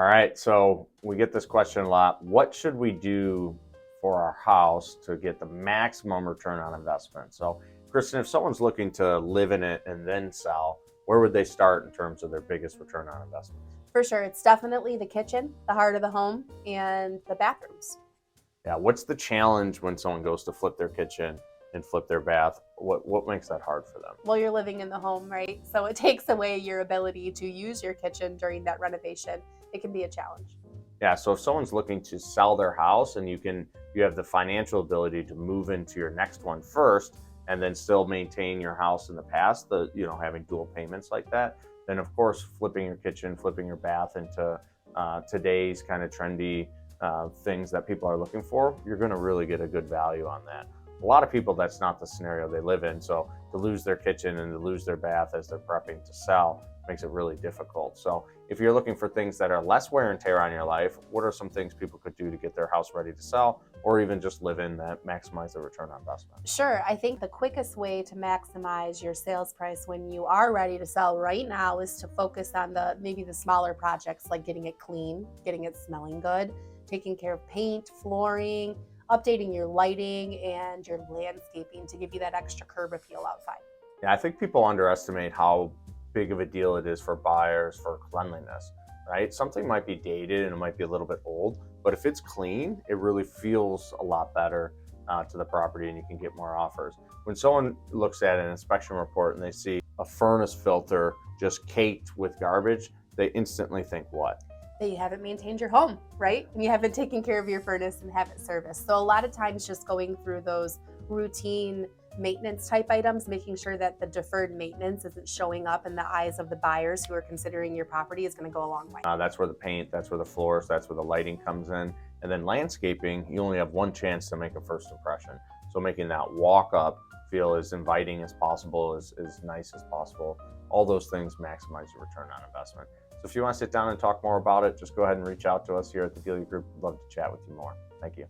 All right, so we get this question a lot. What should we do for our house to get the maximum return on investment? So, Kristen, if someone's looking to live in it and then sell, where would they start in terms of their biggest return on investment? For sure, it's definitely the kitchen, the heart of the home, and the bathrooms. Yeah, what's the challenge when someone goes to flip their kitchen and flip their bath? What makes that hard for them? Well, you're living in the home, right? So it takes away your ability to use your kitchen during that renovation. It can be a challenge. Yeah, so if someone's looking to sell their house and you have the financial ability to move into your next one first and then still maintain your house in the past, having dual payments like that, then of course flipping your kitchen, flipping your bath into today's kind of trendy things that people are looking for, you're going to really get a good value on that. A lot of people, that's not the scenario they live in. So to lose their kitchen and to lose their bath as they're prepping to sell makes it really difficult. So if you're looking for things that are less wear and tear on your life, what are some things people could do to get their house ready to sell, or even just live in that maximize the return on investment? Sure, I think the quickest way to maximize your sales price when you are ready to sell right now is to focus on maybe the smaller projects, like getting it clean, getting it smelling good, taking care of paint, flooring, updating your lighting and your landscaping to give you that extra curb appeal outside. Yeah, I think people underestimate how big of a deal it is for buyers for cleanliness, right? Something might be dated and it might be a little bit old, but if it's clean, it really feels a lot better to the property and you can get more offers. When someone looks at an inspection report and they see a furnace filter just caked with garbage, they instantly think what? That you haven't maintained your home, right? And you haven't taken care of your furnace and have it serviced. So a lot of times just going through those routine maintenance type items, making sure that the deferred maintenance isn't showing up in the eyes of the buyers who are considering your property is going to go a long way. That's where the paint, that's where the floors, that's where the lighting comes in. And then landscaping, you only have one chance to make a first impression. So making that walk up feel as inviting as possible, as nice as possible. All those things maximize your return on investment. So if you want to sit down and talk more about it, just go ahead and reach out to us here at the Dealer Group. We'd love to chat with you more. Thank you.